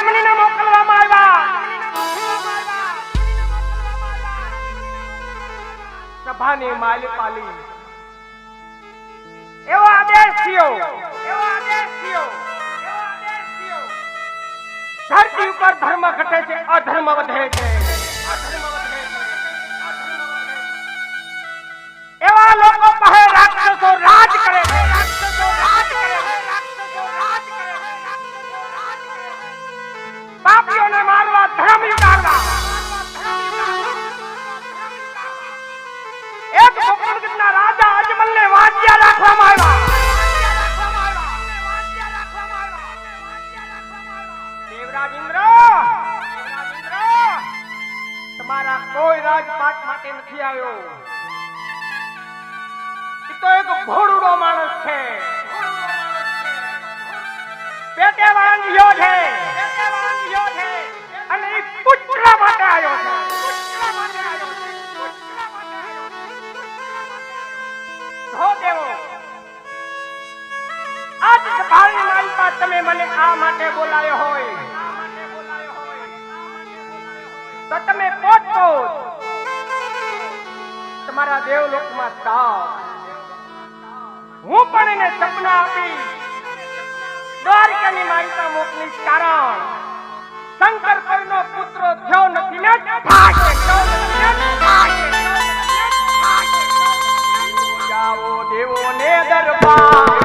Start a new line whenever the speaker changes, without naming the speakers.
રાજામણીને મોકલવામાં આવ્યા. સભાની માલિપાલી એવો આદેશ થયો. ધરતી ઉપર ધર્મ ઘટે છે, અધર્મ વધે છે. એવા લોકો કહે રાક્ષસો રાજ કરે છે. પાપીઓને મારવા, ધર્મ યુગાડવા. એક ગોકુળગીરના રાજા અજમલને વાંચ્યા રાખવામાં આવ્યા. દેવરાજ ઇન્દ્ર, તમારા કોઈ રાજપાટ માટે નથી આવ્યો. એ તો એક ભોળુડો માણસ છે. પેટે વાંગ્યો છે અને એ પુત્ર માટે આવ્યો છે. હો દેવો, આજ સભાની માલિકા તમે મને આ માટે બોલાવ્યો હોય તો તમે પોત-પોત તમારા દેવલોકમાં જાઓ. હું પણ એને સપના આપી દ્વારકાની માલિકા મોકલીશ. કારણ શંકર કોઈનો પુત્ર થયો નથી ને જાઓ દેવોને દરબાર.